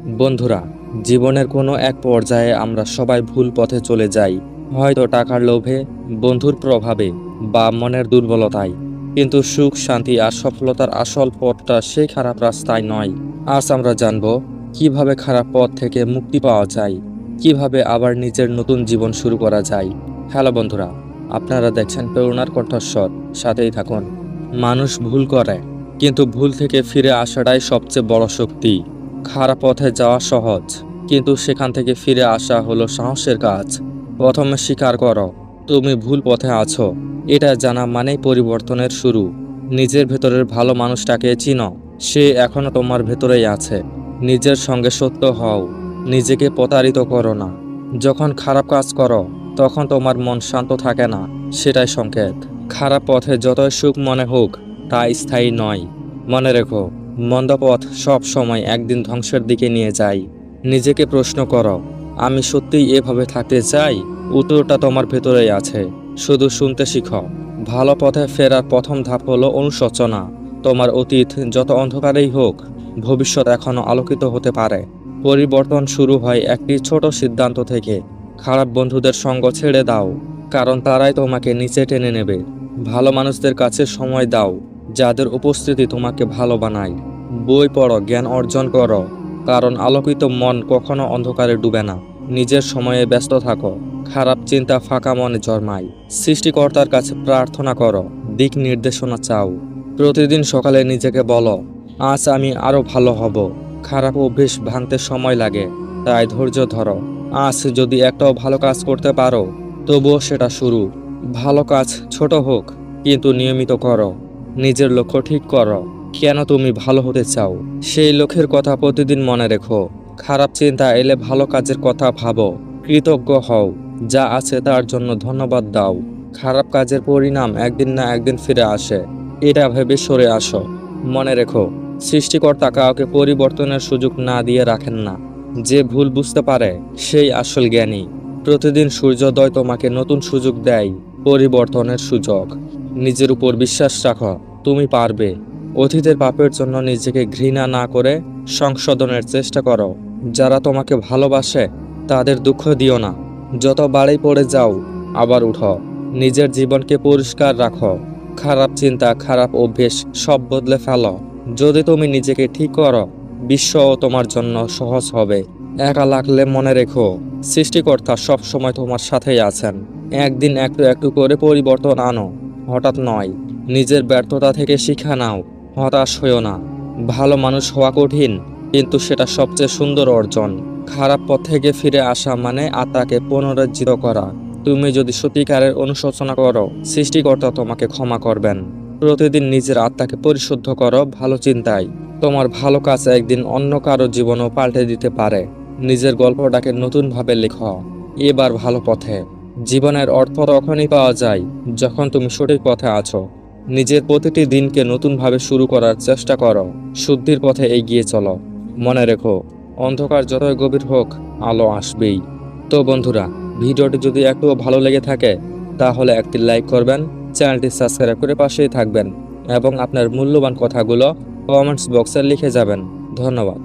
বন্ধুরা, জীবনের কোনো এক পর্যায়ে আমরা সবাই ভুল পথে চলে যাই, হয়তো টাকার লোভে, বন্ধুর প্রভাবে বা মনের দুর্বলতায়। কিন্তু সুখ, শান্তি আর সফলতার আসল পথটা সেই খারাপ রাস্তায় নয়। আজ আমরা জানব কিভাবে খারাপ পথ থেকে মুক্তি পাওয়া যায়, কিভাবে আবার নিজের নতুন জীবন শুরু করা যায়। হ্যালো বন্ধুরা, আপনারা দেখছেন প্রেরণার কণ্ঠস্বর, সাথেই থাকুন। মানুষ ভুল করে, কিন্তু ভুল থেকে ফিরে আসাটাই সবচেয়ে বড় শক্তি। খারাপ পথে যাওয়া সহজ, কিন্তু সেখান থেকে ফিরে আসা হলো সাহসের কাজ। প্রথমে স্বীকার করো তুমি ভুল পথে আছো। এটা জানা মানেই পরিবর্তনের শুরু। নিজের ভেতরের ভালো মানুষটাকে চিনো, সে এখনো তোমার ভেতরেই আছে। নিজের সঙ্গে সত্য হও, নিজেকে প্রতারিত করো না। যখন খারাপ কাজ করো তখন তোমার মন শান্ত থাকে না, সেটাই সংকেত। খারাপ পথে যতই সুখ মনে হোক, তা স্থায়ী নয়। মনে রেখো, মন্দ পথ সব সময় একদিন ধ্বংসের দিকে নিয়ে যায়। নিজেকে প্রশ্ন করো, আমি সত্যিই এভাবে থাকতে চাই? উত্তরটা তোমার ভেতরেই আছে, শুধু শুনতে শিখো। ভালো পথে ফেরার প্রথম ধাপ হলো অনুশোচনা। তোমার অতীত যত অন্ধকারেই হোক, ভবিষ্যৎ এখনো আলোকিত হতে পারে। পরিবর্তন শুরু হয় একটি ছোট সিদ্ধান্ত থেকে। খারাপ বন্ধুদের সঙ্গ ছেড়ে দাও, কারণ তারাই তোমাকে নিচে টেনে নেবে। ভালো মানুষদের কাছে সময় দাও, যাদের উপস্থিতি তোমাকে ভালো বানায়। বই পড়ো, জ্ঞান অর্জন করো, কারণ আলোকিত মন কখনো অন্ধকারে ডুবে না। নিজের সময়ে ব্যস্ত থাকো, খারাপ চিন্তা ফাঁকা মনে জন্মায়। সৃষ্টিকর্তার কাছে প্রার্থনা করো, দিক নির্দেশনা চাও। প্রতিদিন সকালে নিজেকে বলো, আজ আমি আরো ভালো হব। খারাপ অভ্যেস ভাঙতে সময় লাগে, তাই ধৈর্য ধরো। আজ যদি একটাও ভালো কাজ করতে পারো, তবুও সেটা শুরু। ভালো কাজ ছোট হোক, কিন্তু নিয়মিত করো। নিজের লক্ষ্য ঠিক করো, কেন তুমি ভালো হতে চাও, সেই লক্ষ্যের কথা প্রতিদিন মনে রেখো। খারাপ চিন্তা এলে ভালো কাজের কথা ভাবো, কৃতজ্ঞ হও, যা আছে তার জন্য ধন্যবাদ দাও। খারাপ কাজের পরিণাম একদিন না একদিন ফিরে আসে, এটা ভেবে সরে আসো। মনে রেখো, সৃষ্টিকর্তা কাউকে পরিবর্তনের সুযোগ না দিয়ে রাখেন না। যে ভুল বুঝতে পারে সেই আসল জ্ঞানী। প্রতিদিন সূর্যোদয় তোমাকে নতুন সুযোগ দেয়, পরিবর্তনের সুযোগ। নিজের উপর বিশ্বাস রাখো, তুমি পারবে। অতীতের পাপের জন্য নিজেকে ঘৃণা না করে সংশোধনের চেষ্টা করো। যারা তোমাকে ভালোবাসে তাদের দুঃখ দিও না। যত বাড়ি পড়ে যাও, আবার উঠো। নিজের জীবনকে পরিষ্কার রাখো। খারাপ চিন্তা, খারাপ অভ্যেস সব বদলে ফেলো। যদি তুমি নিজেকে ঠিক করো, বিশ্বও তোমার জন্য সহজ হবে। একা লাগলে মনে রেখো, সৃষ্টিকর্তা সব সময় তোমার সাথেই আছেন। একদিন একটু একটু করে পরিবর্তন আনো, হঠাৎ নয়। নিজের ব্যর্থতা থেকে শিক্ষা নাও, হতাশ হইও না। ভালো মানুষ হওয়া কঠিন, কিন্তু সেটা সবচেয়ে সুন্দর অর্জন। খারাপ পথ থেকে ফিরে আসা মানে আত্মাকে পুনরুজ্জীবিত করা। তুমি যদি সত্যিকারের অনুশোচনা করো, সৃষ্টিকর্তা তোমাকে ক্ষমা করবেন। প্রতিদিন নিজের আত্মাকে পরিশুদ্ধ করো ভালো চিন্তায়। তোমার ভালো কাজ একদিন অন্য কারো জীবনও পাল্টে দিতে পারে। নিজের গল্পটাকে নতুনভাবে লেখো, এবার ভালো পথে। জীবনের অর্থ তখনই পাওয়া যায় যখন তুমি সঠিক পথে আছো। নিজের প্রতিটি দিনকে নতুনভাবে শুরু করার চেষ্টা করো, শুদ্ধির পথে এগিয়ে চলো। মনে রেখো, অন্ধকার যতই গভীর হোক, আলো আসবেই। তো বন্ধুরা, ভিডিওটি যদি একটু ভালো লেগে থাকে তাহলে একটি লাইক করবেন, চ্যানেলটি সাবস্ক্রাইব করে পাশেই থাকবেন এবং আপনার মূল্যবান কথাগুলো কমেন্টস বক্সে লিখে যাবেন। ধন্যবাদ।